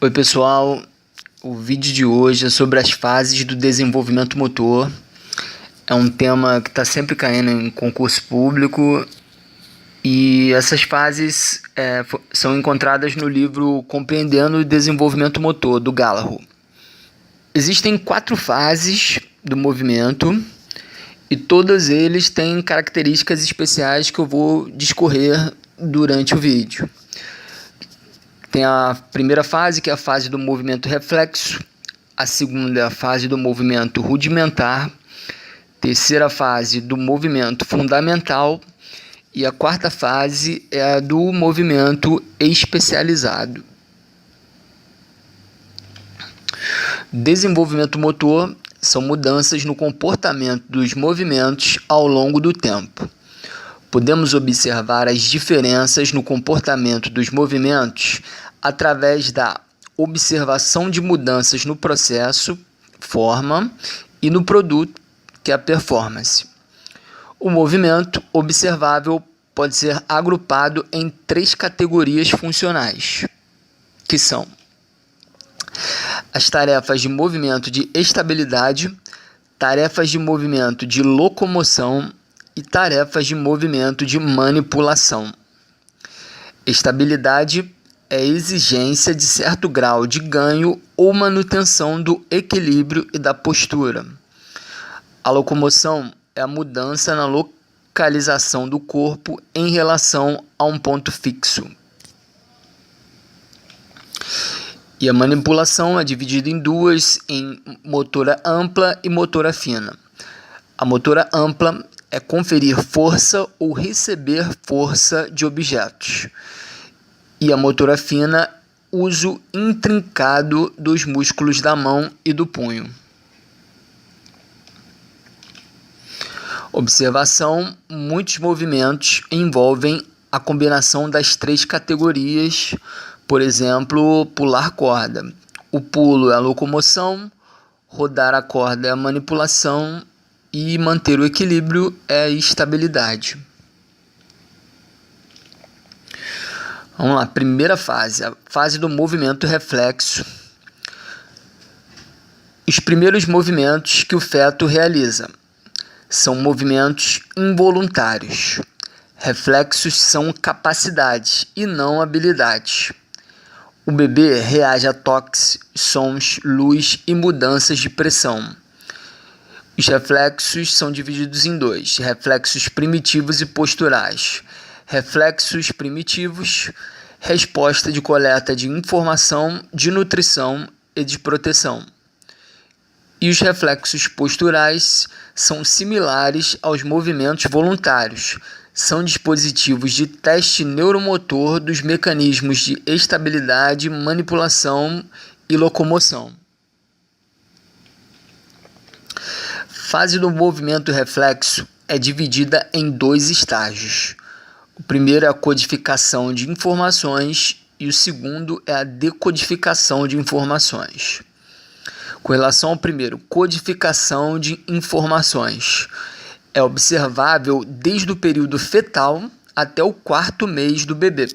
Oi pessoal, o vídeo de hoje é sobre as fases do desenvolvimento motor. É um tema que está sempre caindo em concurso público e essas fases são encontradas no livro Compreendendo o Desenvolvimento Motor, do Gallagher. Existem 4 fases do movimento e todas eles têm características especiais que eu vou discorrer durante o vídeo. Tem a primeira fase, que é a fase do movimento reflexo. A segunda é a fase do movimento rudimentar. Terceira fase do movimento fundamental. E a quarta fase é a do movimento especializado. Desenvolvimento motor são mudanças no comportamento dos movimentos ao longo do tempo. Podemos observar as diferenças no comportamento dos movimentos através da observação de mudanças no processo, forma, e no produto, que é a performance. O movimento observável pode ser agrupado em 3 categorias funcionais, que são as tarefas de movimento de estabilidade, tarefas de movimento de locomoção e tarefas de movimento de manipulação. Estabilidade é a exigência de certo grau de ganho ou manutenção do equilíbrio e da postura. A locomoção é a mudança na localização do corpo em relação a um ponto fixo. E a manipulação é dividida em duas, em motora ampla e motora fina. A motora ampla é conferir força ou receber força de objetos. E a motora fina, uso intrincado dos músculos da mão e do punho. Observação: muitos movimentos envolvem a combinação das 3 categorias, por exemplo, pular corda. O pulo é a locomoção, rodar a corda é a manipulação e manter o equilíbrio é a estabilidade. Vamos lá, primeira fase, a fase do movimento reflexo. Os primeiros movimentos que o feto realiza são movimentos involuntários. Reflexos são capacidades e não habilidades. O bebê reage a toques, sons, luz e mudanças de pressão. Os reflexos são divididos em 2, reflexos primitivos e posturais. Reflexos primitivos, resposta de coleta de informação, de nutrição e de proteção. E os reflexos posturais são similares aos movimentos voluntários. São dispositivos de teste neuromotor dos mecanismos de estabilidade, manipulação e locomoção. Fase do movimento reflexo é dividida em 2 estágios. O primeiro é a codificação de informações e o segundo é a decodificação de informações. Com relação ao primeiro, codificação de informações, é observável desde o período fetal até o 4º mês do bebê.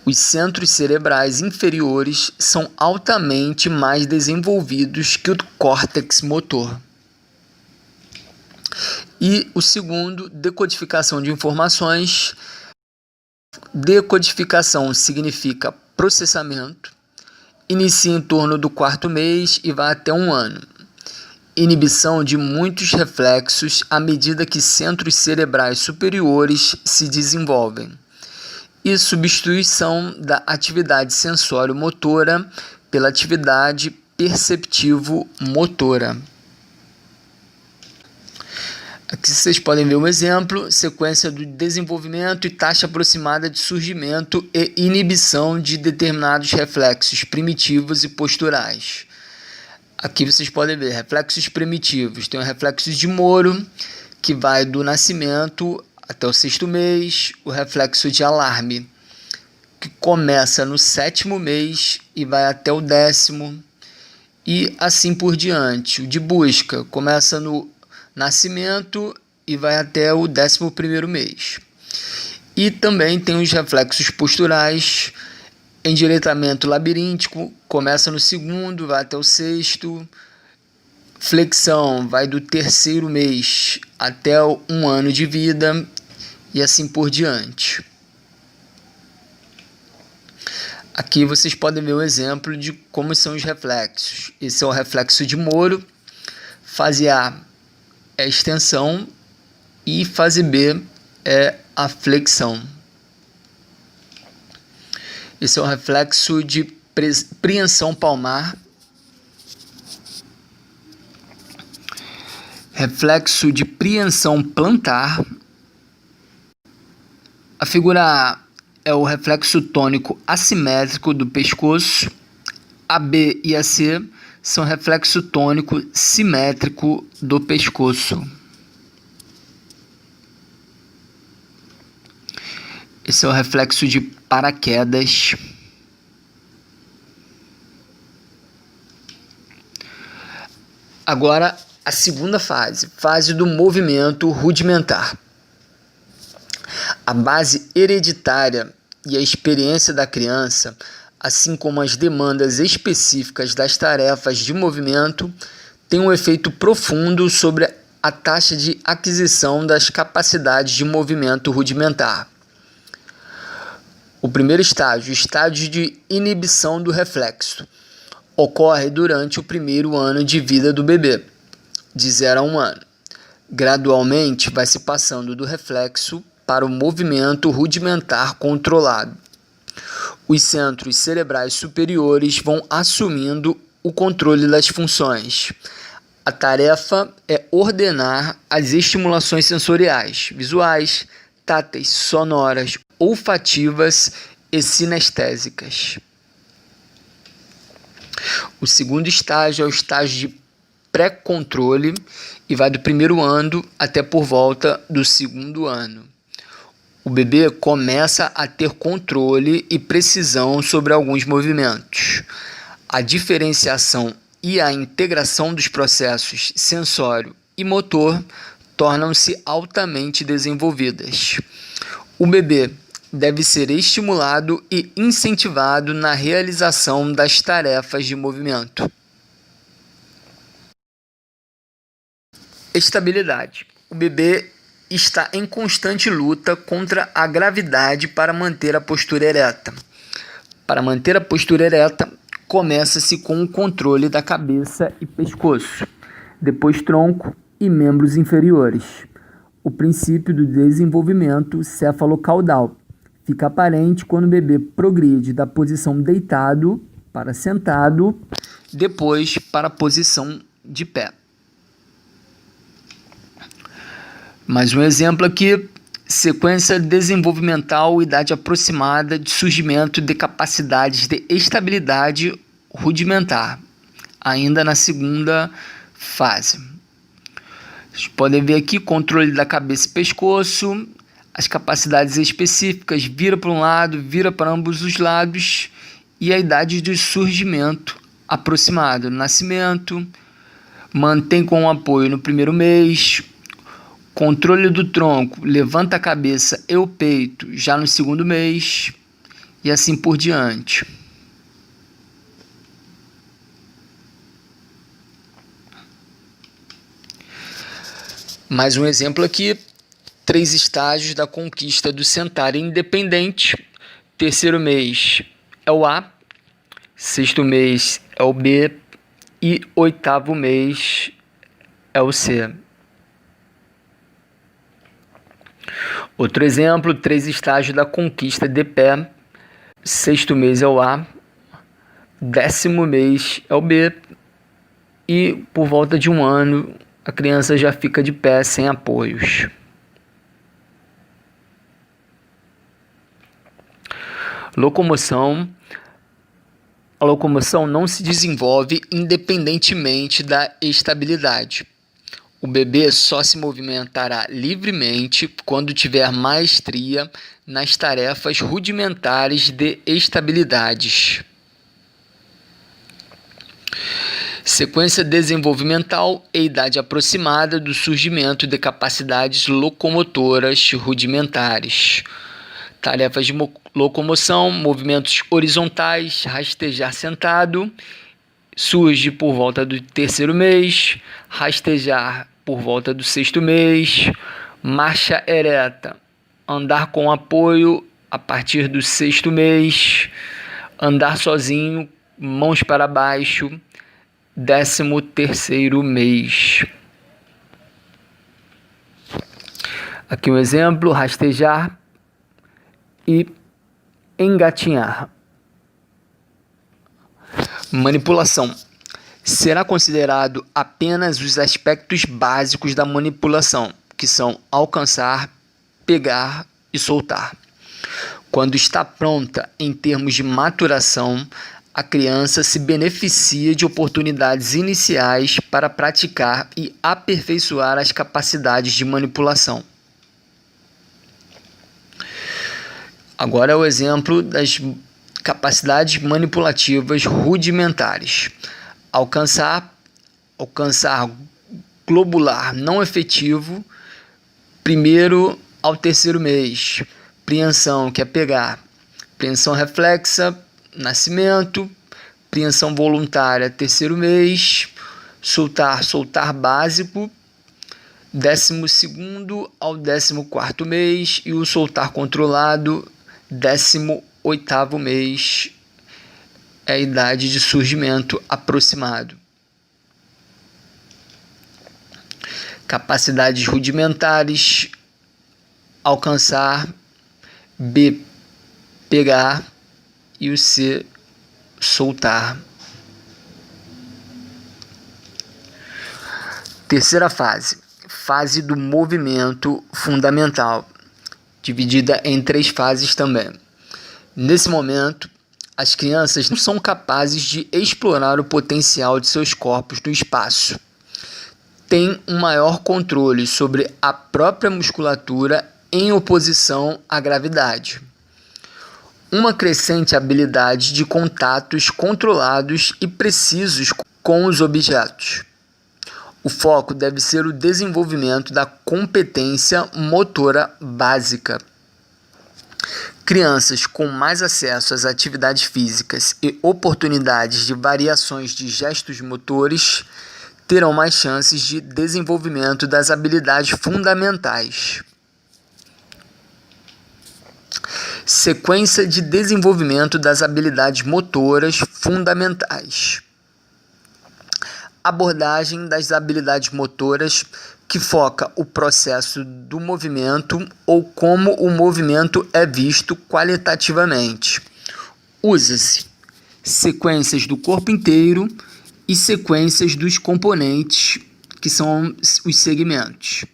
Os centros cerebrais inferiores são altamente mais desenvolvidos que o córtex motor. E o segundo, decodificação de informações. Decodificação significa processamento. Inicia em torno do 4º mês e vai até 1 ano. Inibição de muitos reflexos à medida que centros cerebrais superiores se desenvolvem. E substituição da atividade sensório-motora pela atividade perceptivo-motora. Aqui vocês podem ver um exemplo, sequência do desenvolvimento e taxa aproximada de surgimento e inibição de determinados reflexos primitivos e posturais. Aqui vocês podem ver reflexos primitivos. Tem o reflexo de Moro, que vai do nascimento até o 6º mês. O reflexo de alarme, que começa no 7º mês e vai até o 10º. E assim por diante. O de busca começa no nascimento e vai até o 11º mês. E também tem os reflexos posturais, Endireitamento labiríntico começa no segundo, vai até o sexto. Flexão vai do terceiro mês até 1 ano de vida e assim por diante. Aqui vocês podem ver um exemplo de como são os reflexos. Esse é o reflexo de Moro. Fase A é a extensão e fase B é a flexão. Esse é o reflexo de preensão palmar. Reflexo de preensão plantar. A figura A é o reflexo tônico assimétrico do pescoço. A B e a C são reflexo tônico simétrico do pescoço. Esse é o reflexo de paraquedas. Agora, a segunda fase, fase do movimento rudimentar. A base hereditária e a experiência da criança, assim como as demandas específicas das tarefas de movimento, têm um efeito profundo sobre a taxa de aquisição das capacidades de movimento rudimentar. O primeiro estágio, o estágio de inibição do reflexo, ocorre durante o primeiro ano de vida do bebê, de 0 a 1 ano. Gradualmente vai se passando do reflexo para o movimento rudimentar controlado. Os centros cerebrais superiores vão assumindo o controle das funções. A tarefa é ordenar as estimulações sensoriais, visuais, táteis, sonoras, olfativas e sinestésicas. O segundo estágio é o estágio de pré-controle e vai do primeiro ano até por volta do segundo ano. O bebê começa a ter controle e precisão sobre alguns movimentos. A diferenciação e a integração dos processos sensório e motor tornam-se altamente desenvolvidas. O bebê deve ser estimulado e incentivado na realização das tarefas de movimento. Estabilidade. O bebê está em constante luta contra a gravidade para manter a postura ereta. Para manter a postura ereta, começa-se com o controle da cabeça e pescoço, depois tronco e membros inferiores. O princípio do desenvolvimento cefalocaudal fica aparente quando o bebê progride da posição deitado para sentado, depois para a posição de pé. Mais um exemplo aqui, sequência desenvolvimental, idade aproximada de surgimento de capacidades de estabilidade rudimentar, ainda na segunda fase. Vocês podem ver aqui, controle da cabeça e pescoço, as capacidades específicas, vira para um lado, vira para ambos os lados, e a idade de surgimento aproximado, nascimento, mantém com o apoio no primeiro mês, controle do tronco, levanta a cabeça e o peito já no segundo mês, e assim por diante. Mais um exemplo aqui, 3 estágios da conquista do sentar independente. Terceiro mês é o A, sexto mês é o B e 8º mês é o C. Outro exemplo, 3 estágios da conquista de pé. Sexto mês é o A, 10º mês é o B e por volta de 1 ano a criança já fica de pé sem apoios. Locomoção. A locomoção não se desenvolve independentemente da estabilidade. O bebê só se movimentará livremente quando tiver maestria nas tarefas rudimentares de estabilidades. Sequência desenvolvimental e idade aproximada do surgimento de capacidades locomotoras rudimentares. Tarefas de locomoção, movimentos horizontais, rastejar sentado, surge por volta do terceiro mês, rastejar por volta do sexto mês, marcha ereta, andar com apoio a partir do sexto mês, andar sozinho, mãos para baixo, 13º mês. Aqui um exemplo: rastejar e engatinhar. Manipulação. Será considerado apenas os aspectos básicos da manipulação, que são alcançar, pegar e soltar. Quando está pronta em termos de maturação, a criança se beneficia de oportunidades iniciais para praticar e aperfeiçoar as capacidades de manipulação. Agora é o exemplo das capacidades manipulativas rudimentares. Alcançar globular não efetivo, 1º ao 3º mês. Preensão, que é pegar. Preensão reflexa, nascimento. Preensão voluntária, 3º mês. Soltar básico, 12º ao 14º mês. E o soltar controlado, 18º mês. É a idade de surgimento aproximado. Capacidades rudimentares: alcançar, B, pegar e o C, soltar. Terceira fase, fase do movimento fundamental, dividida em 3 fases também. Nesse momento, as crianças não são capazes de explorar o potencial de seus corpos no espaço. Têm um maior controle sobre a própria musculatura em oposição à gravidade. Uma crescente habilidade de contatos controlados e precisos com os objetos. O foco deve ser o desenvolvimento da competência motora básica. Crianças com mais acesso às atividades físicas e oportunidades de variações de gestos motores terão mais chances de desenvolvimento das habilidades fundamentais. Sequência de desenvolvimento das habilidades motoras fundamentais. Abordagem das habilidades motoras, que foca o processo do movimento ou como o movimento é visto qualitativamente. Usa-se sequências do corpo inteiro e sequências dos componentes, que são os segmentos.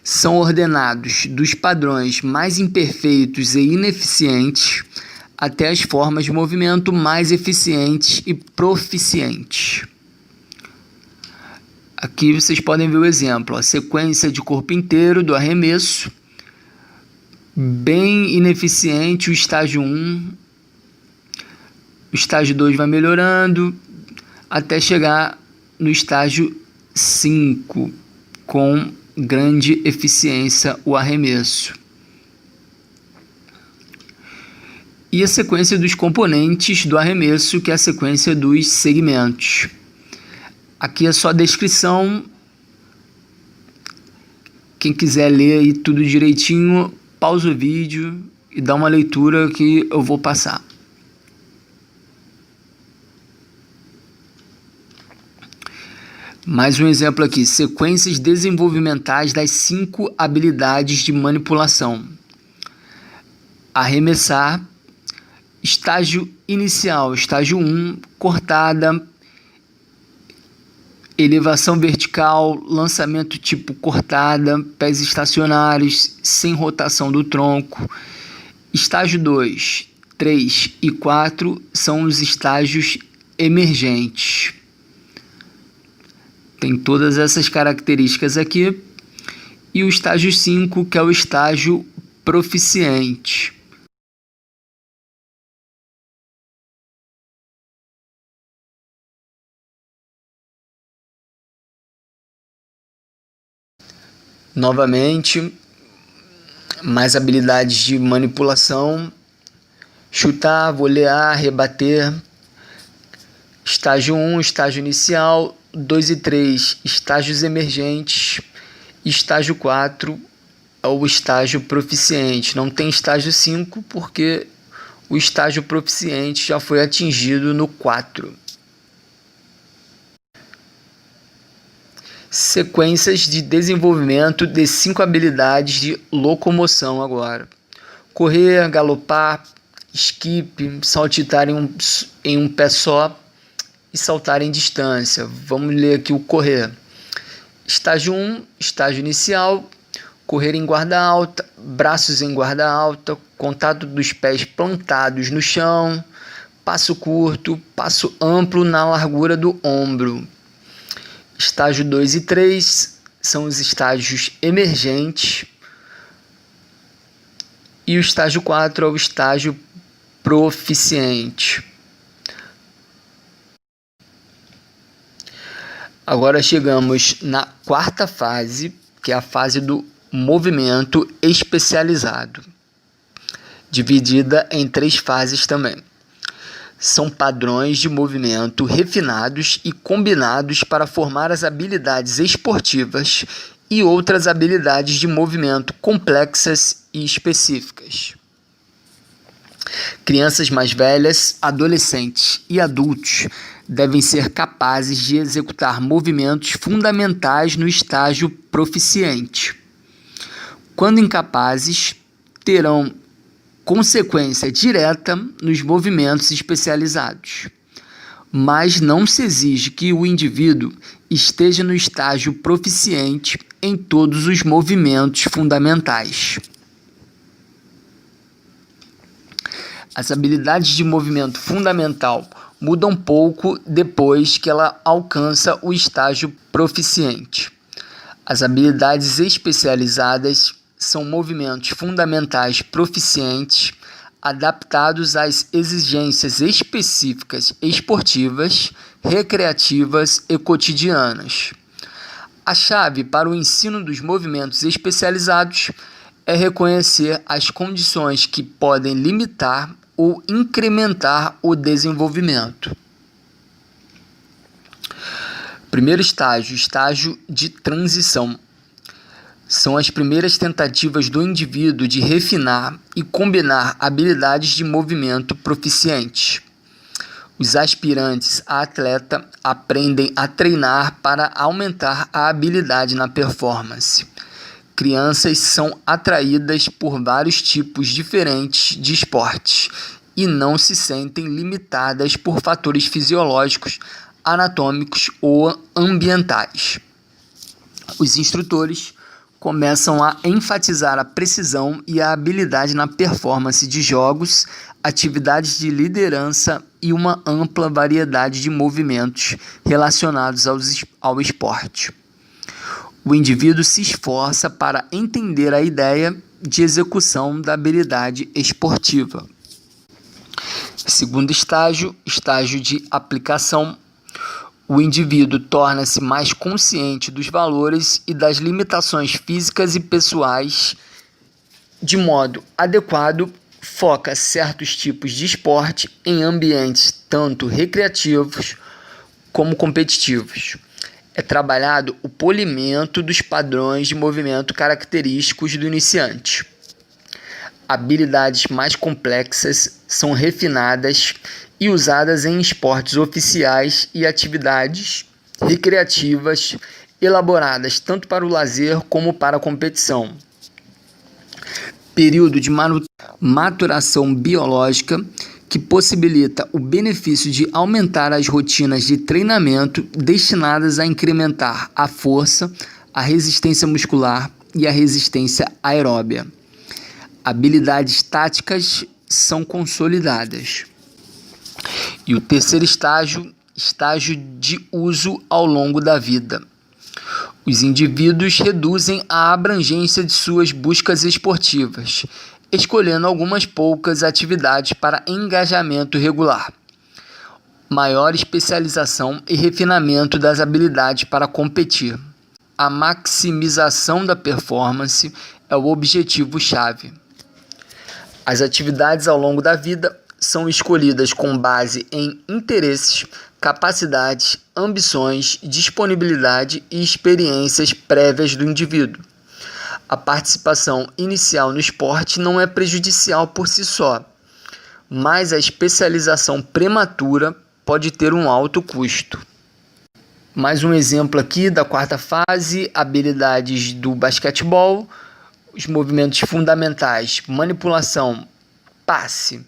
São ordenados dos padrões mais imperfeitos e ineficientes até as formas de movimento mais eficientes e proficientes. Aqui vocês podem ver o exemplo: a sequência de corpo inteiro do arremesso, bem ineficiente o estágio 1, o estágio 2 vai melhorando, até chegar no estágio 5, com grande eficiência o arremesso. E a sequência dos componentes do arremesso, que é a sequência dos segmentos. Aqui é só a descrição. Quem quiser ler aí tudo direitinho, pausa o vídeo e dá uma leitura que eu vou passar. Mais um exemplo aqui: sequências desenvolvimentais das 5 habilidades de manipulação. Arremessar, estágio inicial, estágio 1, cortada, elevação vertical, lançamento tipo cortada, pés estacionários, sem rotação do tronco. Estágio 2, 3 e 4 são os estágios emergentes. Tem todas essas características aqui. E o estágio 5, que é o estágio proficiente. Novamente, mais habilidades de manipulação, chutar, volear, rebater. Estágio 1, estágio inicial, 2 e 3, estágios emergentes. Estágio 4 é o estágio proficiente. Não tem estágio 5 porque o estágio proficiente já foi atingido no 4. Sequências de desenvolvimento de 5 habilidades de locomoção agora. Correr, galopar, skip, saltitar em um pé só e saltar em distância. Vamos ler aqui o correr. Estágio 1, estágio inicial, correr em guarda alta, braços em guarda alta, contato dos pés plantados no chão, passo curto, passo amplo na largura do ombro. Estágio 2 e 3 são os estágios emergentes e o estágio 4 é o estágio proficiente. Agora chegamos na quarta fase, que é a fase do movimento especializado, dividida em 3 fases também. São padrões de movimento refinados e combinados para formar as habilidades esportivas e outras habilidades de movimento complexas e específicas. Crianças mais velhas, adolescentes e adultos devem ser capazes de executar movimentos fundamentais no estágio proficiente. Quando incapazes, terão consequência direta nos movimentos especializados, mas não se exige que o indivíduo esteja no estágio proficiente em todos os movimentos fundamentais. As habilidades de movimento fundamental mudam pouco depois que ela alcança o estágio proficiente. As habilidades especializadas são movimentos fundamentais proficientes adaptados às exigências específicas esportivas, recreativas e cotidianas. A chave para o ensino dos movimentos especializados é reconhecer as condições que podem limitar ou incrementar o desenvolvimento. Primeiro estágio, estágio de transição. São as primeiras tentativas do indivíduo de refinar e combinar habilidades de movimento proficientes. Os aspirantes a atleta aprendem a treinar para aumentar a habilidade na performance. Crianças são atraídas por vários tipos diferentes de esportes e não se sentem limitadas por fatores fisiológicos, anatômicos ou ambientais. Os instrutores começam a enfatizar a precisão e a habilidade na performance de jogos, atividades de liderança e uma ampla variedade de movimentos relacionados ao esporte. O indivíduo se esforça para entender a ideia de execução da habilidade esportiva. Segundo estágio, estágio de aplicação. O indivíduo torna-se mais consciente dos valores e das limitações físicas e pessoais. De modo adequado, foca certos tipos de esporte em ambientes tanto recreativos como competitivos. É trabalhado o polimento dos padrões de movimento característicos do iniciante. Habilidades mais complexas são refinadas e usadas em esportes oficiais e atividades recreativas elaboradas tanto para o lazer como para a competição. Período de maturação biológica que possibilita o benefício de aumentar as rotinas de treinamento destinadas a incrementar a força, a resistência muscular e a resistência aeróbia. Habilidades táticas são consolidadas. E o terceiro estágio, estágio de uso ao longo da vida. Os indivíduos reduzem a abrangência de suas buscas esportivas, escolhendo algumas poucas atividades para engajamento regular. Maior especialização e refinamento das habilidades para competir. A maximização da performance é o objetivo-chave. As atividades ao longo da vida são escolhidas com base em interesses, capacidades, ambições, disponibilidade e experiências prévias do indivíduo. A participação inicial no esporte não é prejudicial por si só, mas a especialização prematura pode ter um alto custo. Mais um exemplo aqui da quarta fase, habilidades do basquetebol, os movimentos fundamentais, manipulação, passe.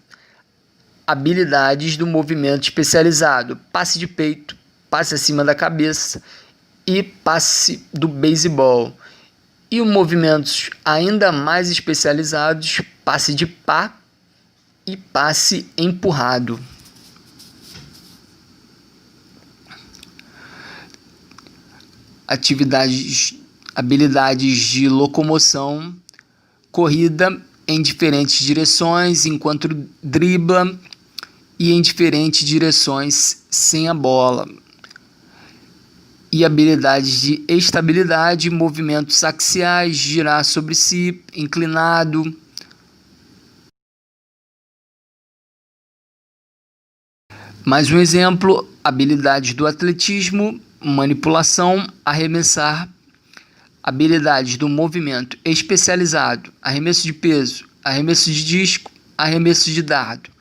Habilidades do movimento especializado, passe de peito, passe acima da cabeça e passe do beisebol. E os movimentos ainda mais especializados, passe de pá e passe empurrado. Habilidades de locomoção, corrida em diferentes direções enquanto dribla e em diferentes direções sem a bola. E habilidades de estabilidade, movimentos axiais, girar sobre si, inclinado. Mais um exemplo, habilidades do atletismo, manipulação, arremessar. Habilidades do movimento especializado, arremesso de peso, arremesso de disco, arremesso de dardo.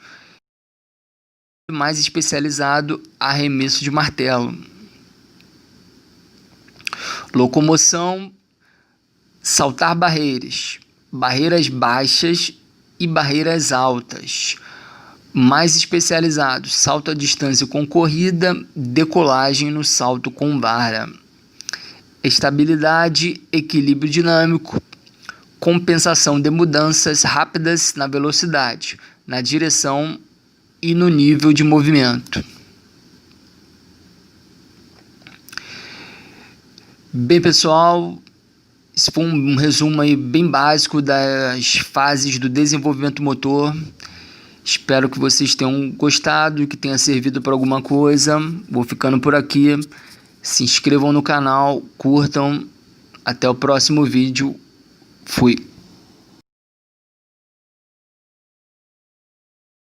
Mais especializado, arremesso de martelo. Locomoção, saltar barreiras, barreiras baixas e barreiras altas. Mais especializado, salto à distância com corrida, decolagem no salto com vara. Estabilidade, equilíbrio dinâmico, compensação de mudanças rápidas na velocidade, na direção e no nível de movimento. Bem, pessoal, esse foi um resumo aí bem básico das fases do desenvolvimento motor. Espero que vocês tenham gostado e que tenha servido para alguma coisa. Vou ficando por aqui. Se inscrevam no canal, curtam. Até o próximo vídeo. Fui.